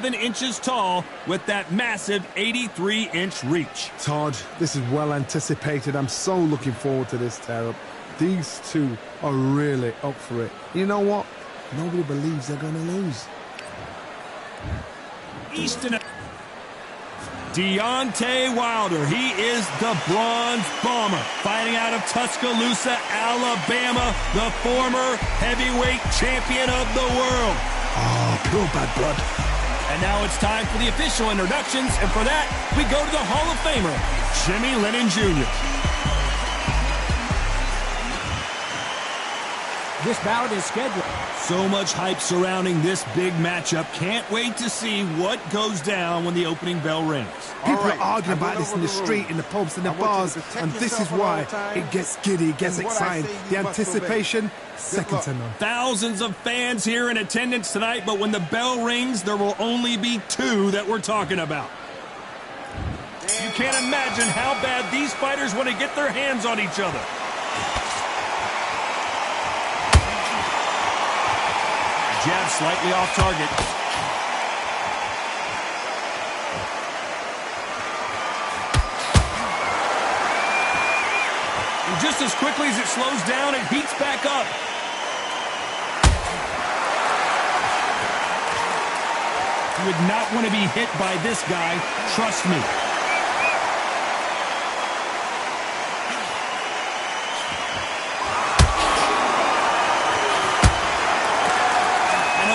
7 inches tall with that massive 83-inch reach. Todd, this is well anticipated. I'm so looking forward to this tear-up. These two are really up for it. You know what? Nobody believes they're going to lose. Easton. Deontay Wilder, he is the Bronze Bomber, fighting out of Tuscaloosa, Alabama, the former heavyweight champion of the world. Oh, pure bad blood. And now it's time for the official introductions, and for that, we go to the Hall of Famer, Jimmy Lennon Jr. This bout is scheduled. So much hype surrounding this big matchup. Can't wait to see what goes down when the opening bell rings. People are arguing about this in the street, in the pubs, in the bars, and this is why it gets giddy, it gets exciting. The anticipation, second to none. Thousands of fans here in attendance tonight, but when the bell rings, there will only be 2 that we're talking about. You can't imagine how bad these fighters want to get their hands on each other. Jab slightly off target. And just as quickly as it slows down, it heats back up. You would not want to be hit by this guy, trust me.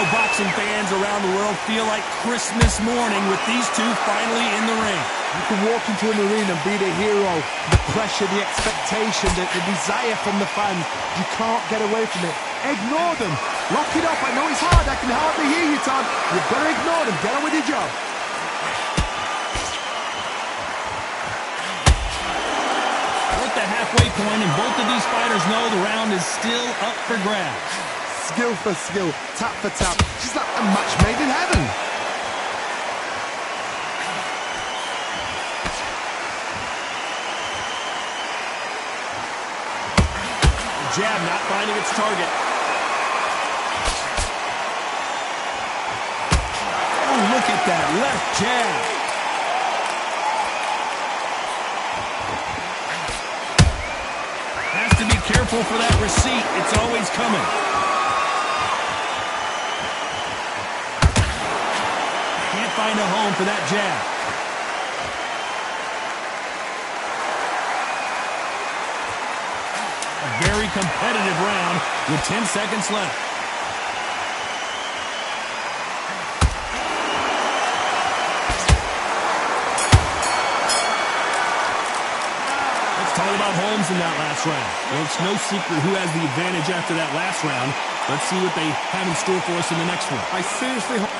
Boxing fans around the world feel like Christmas morning with these 2 finally in the ring. You can walk into an arena and be the hero. The pressure, the expectation, the desire from the fans. You can't get away from it. Ignore them. Lock it up. I know it's hard. I can hardly hear you, Todd. You better ignore them. Get on with your job. We're at the halfway point, and both of these fighters know the round is still up for grabs. Skill for skill, tap for tap. She's like a match made in heaven. Jab not finding its target. Oh, look at that left jab. Has to be careful for that receipt. It's always coming. Find a home for that jab. A very competitive round with 10 seconds left. Let's talk about homes in that last round. Well, it's no secret who has the advantage after that last round. Let's see what they have in store for us in the next one. I seriously hope.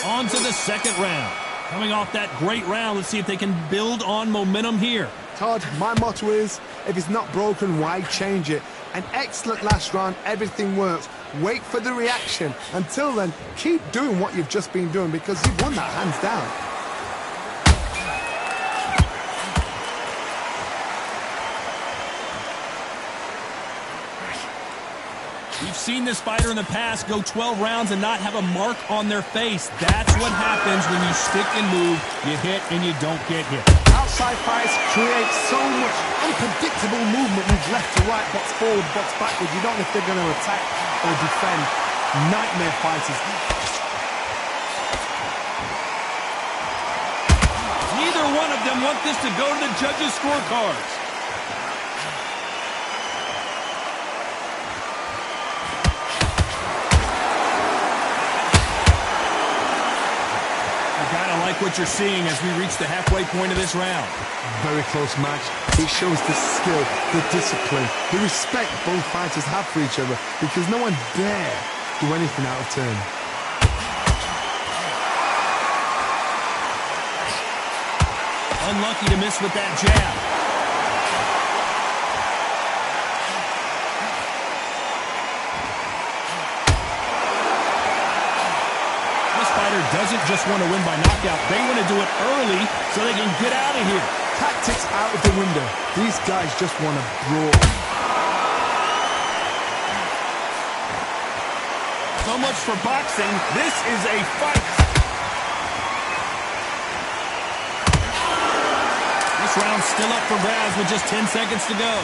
On to the second round. Coming off that great round, let's see if they can build on momentum here. Todd, my motto is, if it's not broken, why change it? An excellent last round, everything works. Wait for the reaction. Until then, keep doing what you've just been doing because you've won that hands down. We've seen this fighter in the past go 12 rounds and not have a mark on their face. That's what happens when you stick and move, you hit and you don't get hit. Outside fights create so much unpredictable movement, moves left to right, box forward, box backwards. You don't know if they're going to attack or defend. Nightmare fighters. Neither one of them want this to go to the judges' scorecards. Like what you're seeing as we reach the halfway point of this round. Very close match. It shows the skill, the discipline, the respect both fighters have for each other because no one dare do anything out of turn. Unlucky to miss with that jab. Doesn't just want to win by knockout. They want to do it early so they can get out of here. Tactics out of the window. These guys just want to brawl. So So much for boxing. This is a fight. This round's still up for grabs with just 10 seconds to go.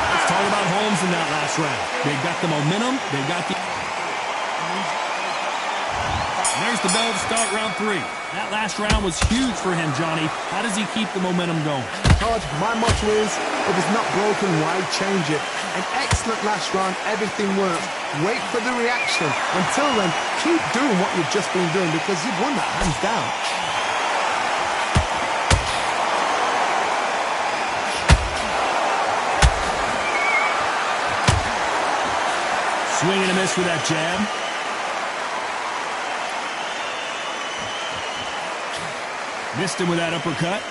Let's talk about Holmes in that last round. They got the momentum. They got the... There's the bell to start round 3. That last round was huge for him, Johnny. How does he keep the momentum going? Todd, my motto is, if it's not broken, why change it? An excellent last round, everything works. Wait for the reaction. Until then, keep doing what you've just been doing because you've won that hands down. Swing and a miss with that jab. Missed him with that uppercut.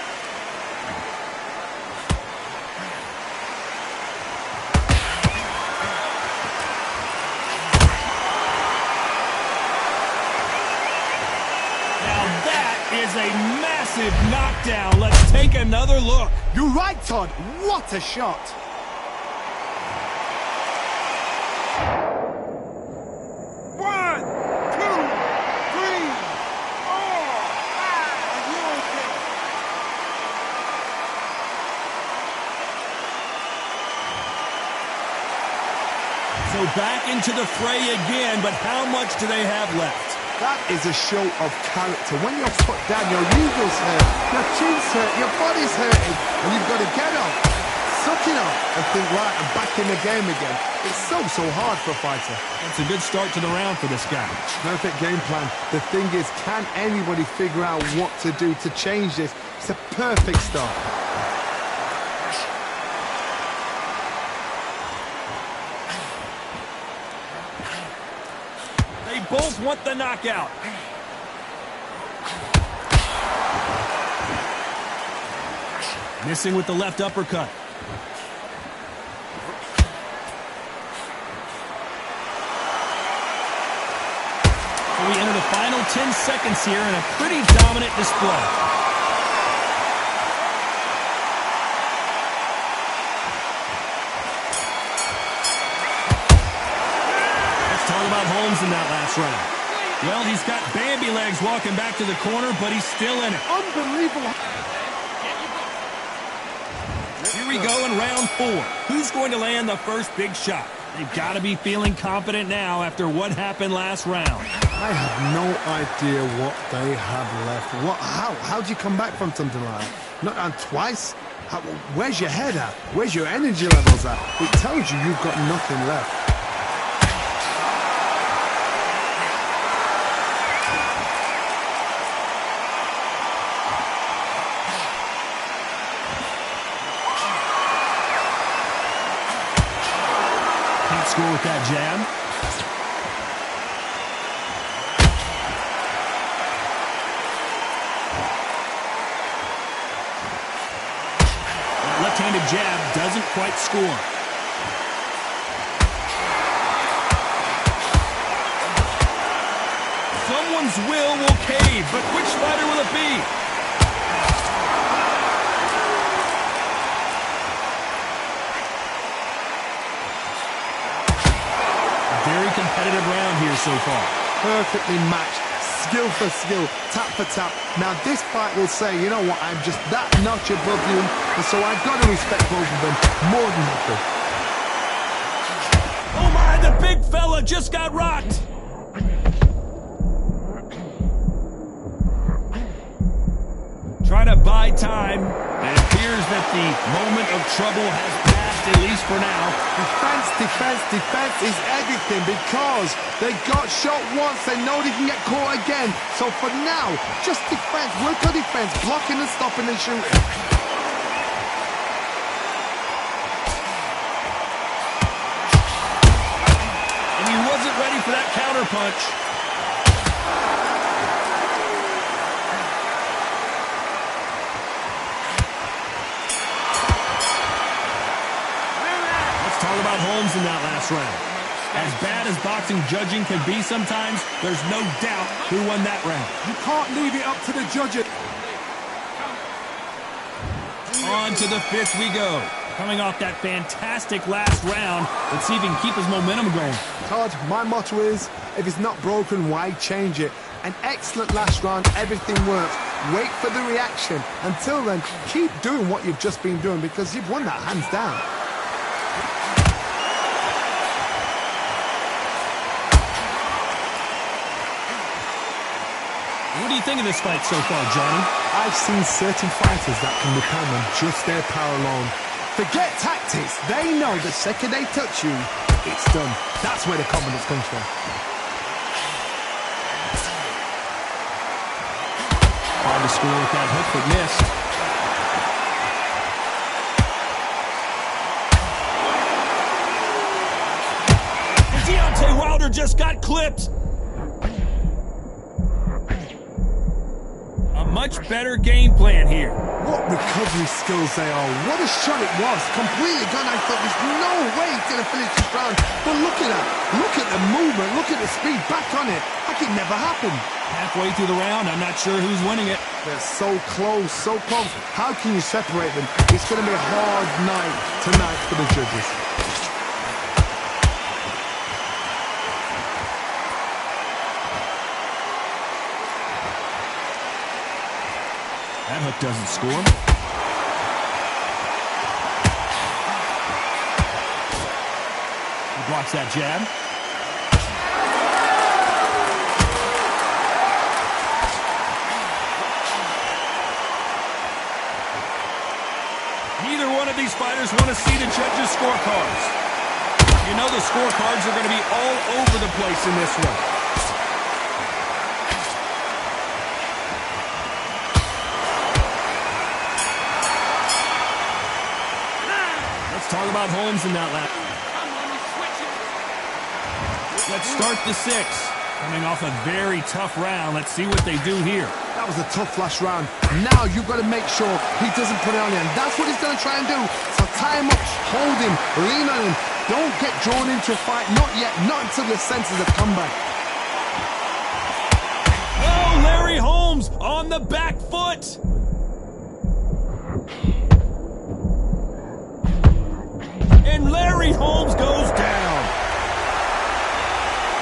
Now that is a massive knockdown. Let's take another look. You're right, Todd. What a shot. So back into the fray again, but how much do they have left? That is a show of character. When you're put down, your ego's hurt, your chin's hurt, your body's hurting, and you've got to get up, suck it up, and think, right, I'm back in the game again. It's so hard for a fighter. It's a good start to the round for this guy. Perfect game plan. The thing is, can anybody figure out what to do to change this? It's a perfect start. Both want the knockout. Missing with the left uppercut. So we enter the final 10 seconds here in a pretty dominant display. Talk about Holmes in that last round. Well, he's got Bambi legs walking back to the corner, but he's still in it. Unbelievable. Here we go in round 4. Who's going to land the first big shot? They've got to be feeling confident now after what happened last round. I have no idea what they have left. How do you come back from something like that? Not on twice? Where's your head at? Where's your energy levels at? It tells you you've got nothing left. Score with that jab. That left-handed jab doesn't quite score. Someone's will cave, but which fighter will it be? Very competitive round here so far. Perfectly matched, skill for skill, tap for tap. Now this fight will say, you know what, I'm just that notch above you, and so I've got to respect both of them more than happy. Oh my, the big fella just got rocked. Trying to buy time. It appears that the moment of trouble has passed, at least for now. Defense is everything because they got shot once, they know they can get caught again. So for now, just defense, work on defense, blocking and stopping and shooting. And he wasn't ready for that counter punch. Talk about Holmes in that last round. As bad as boxing judging can be sometimes, there's no doubt who won that round. You can't leave it up to the judges. On to the fifth we go. Coming off that fantastic last round, let's see if he can keep his momentum going. Todd, my motto is, if it's not broken, why change it? An excellent last round, everything works. Wait for the reaction. Until then, keep doing what you've just been doing because you've won that hands down. What do you think of this fight so far, Johnny? I've seen certain fighters that can depend on just their power alone. Forget tactics. They know the second they touch you, it's done. That's where the confidence comes from. Hard to score with that hook, but missed. And Deontay Wilder just got clipped. A much better game plan here. What recovery skills they are. What a shot it was. Completely gone. I thought there's no way he's going to finish this round. But look at that. Look at the movement. Look at the speed. Back on it. Like it never happened. Halfway through the round, I'm not sure who's winning it. They're so close, so close. How can you separate them? It's going to be a hard night tonight for the judges. That hook doesn't score. He blocks that jab. Neither one of these fighters want to see the judges' scorecards. You know the scorecards are going to be all over the place in this one. Talk about Holmes in that lap. Let's start the sixth. Coming off a very tough round. Let's see what they do here. That was a tough last round. Now you've got to make sure he doesn't put it on him. That's what he's going to try and do. So tie him up, hold him, lean on him. Don't get drawn into a fight. Not yet. Not until your senses have come back. Oh, Larry Holmes on the back foot. And Larry Holmes goes down.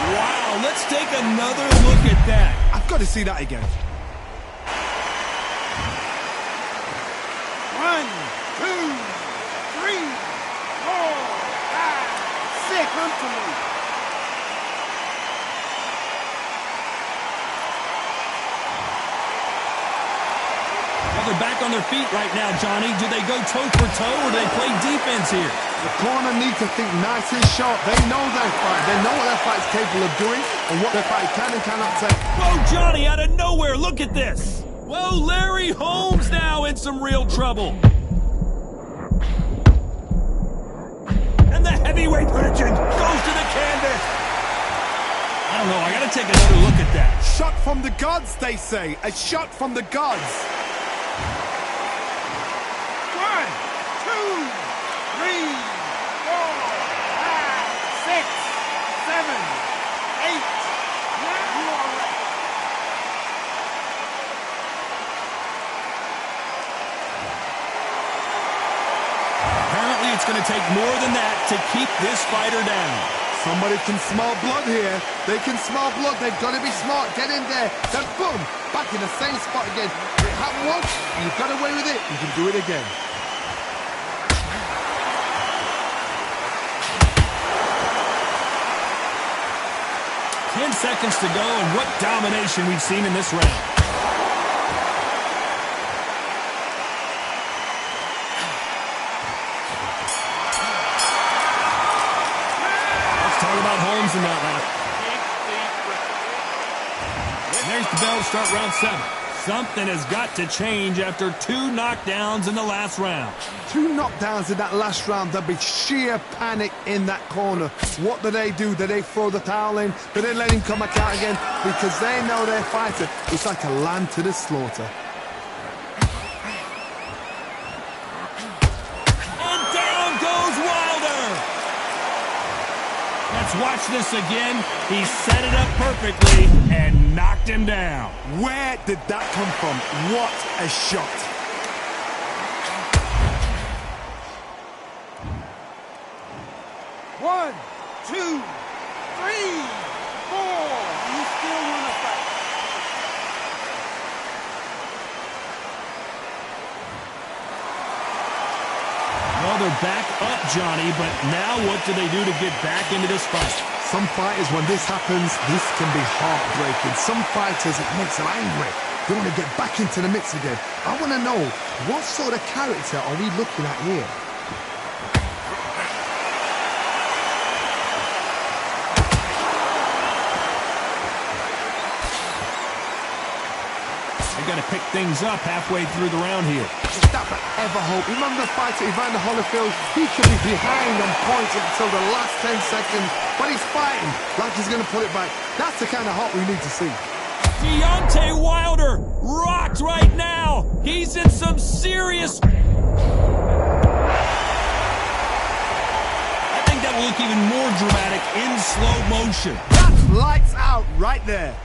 Wow, let's take another look at that. I've got to see that again. 1, 2, 3, 4, 5, 6. Come to me. Well, they're back on their feet right now, Johnny. Do they go toe for toe or do they play defense here? The corner needs to think nice and sharp. They know their fight. They know what their fight's capable of doing and what their fight can and cannot take. Whoa, Johnny, out of nowhere, look at this. Whoa, Larry Holmes now in some real trouble. And the heavyweight legend goes to the canvas. I don't know, I gotta take another look at that. Shot from the gods, they say. A shot from the gods. 1, 2, 3, 4, 5, 6, 7, 8, 9. You are right. Apparently it's going to take more than that to keep this fighter down. Somebody can smell blood here. They can smell blood. They've got to be smart. Get in there. Then boom, back in the same spot again. It happened once, you've got away with it. You can do it again. Ten seconds to go, and what domination we've seen in this round. Let's talk about Holmes in that lap. And there's the bell to start round 7. Something has got to change after 2 knockdowns in the last round. 2 knockdowns in that last round. There'll be sheer panic in that corner. What do? Do they throw the towel in? Do they let him come back out again? Because they know their fighter. It's like a lamb to the slaughter. And down goes Wilder. Let's watch this again. He set it up perfectly and knocked him down. Where did that come from? What a shot. 1, 2, 3, 4. You still want to fight. Well, they're back up, Johnny, but now what do they do to get back into this fight? Some fighters, when this happens, this can be heartbreaking. Some fighters, it makes them angry. They want to get back into the mix again. I want to know, what sort of character are we looking at here? They got to pick things up halfway through the round here. That I ever hope. Remember the fighter Evander Holyfield? He could be behind and pointing until the last 10 seconds, but he's fighting like he's going to put it back. That's the kind of heart we need to see. Deontay Wilder rocked right now. He's in some serious... I think that will look even more dramatic in slow motion. That's lights out right there.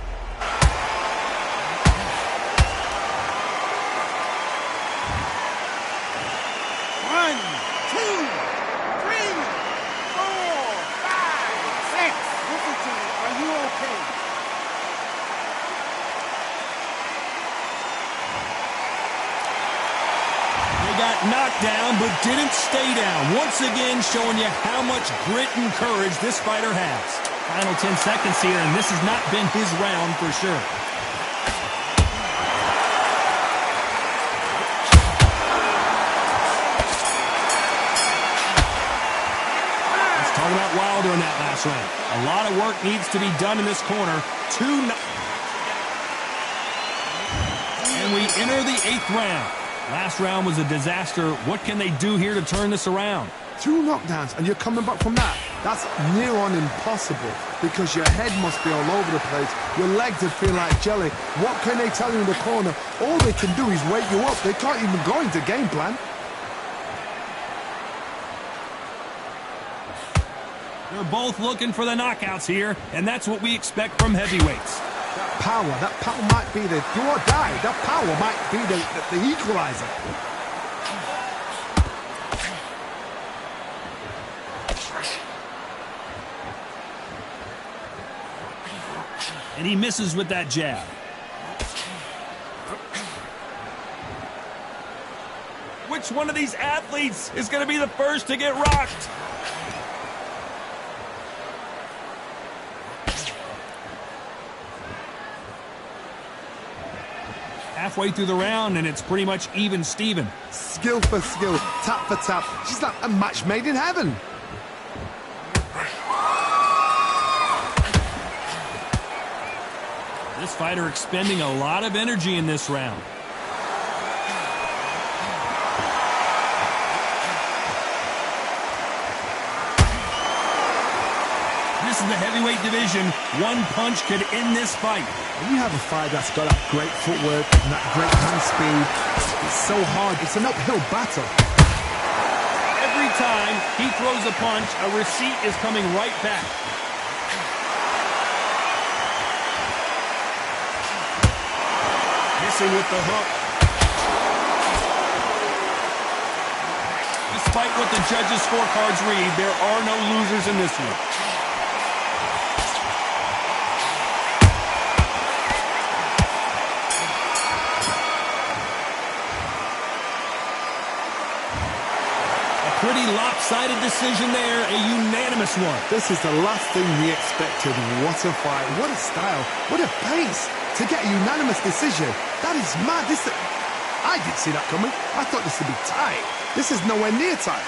Got knocked down, but didn't stay down. Once again, showing you how much grit and courage this fighter has. Final 10 seconds here, and this has not been his round for sure. Let's talk about Wilder in that last round. A lot of work needs to be done in this corner. And we enter the 8th round. Last round was a disaster. What can they do here to turn this around? 2 knockdowns and you're coming back from that. That's near on impossible because your head must be all over the place. Your legs would feel like jelly. What can they tell you in the corner? All they can do is wake you up. They can't even go into game plan. They're both looking for the knockouts here, and that's what we expect from heavyweights. That power might be the do or die. That power might be the equalizer. And he misses with that jab. Which one of these athletes is going to be the first to get rocked? Halfway through the round, and it's pretty much even Steven. Skill for skill, tap for tap. She's like a match made in heaven. This fighter expending a lot of energy in this round. This is the heavyweight division. One punch could end this fight. When you have a fight that's got that great footwork and that great hand speed, it's so hard. It's an uphill battle. Every time he throws a punch, a receipt is coming right back. Missing with the hook. Despite what the judges' scorecards read, there are no losers in this one. Pretty lopsided decision there, a unanimous one. This is the last thing we expected. What a fight, what a style, what a pace to get a unanimous decision. That is mad. I didn't see that coming. I thought this would be tight. This is nowhere near tight.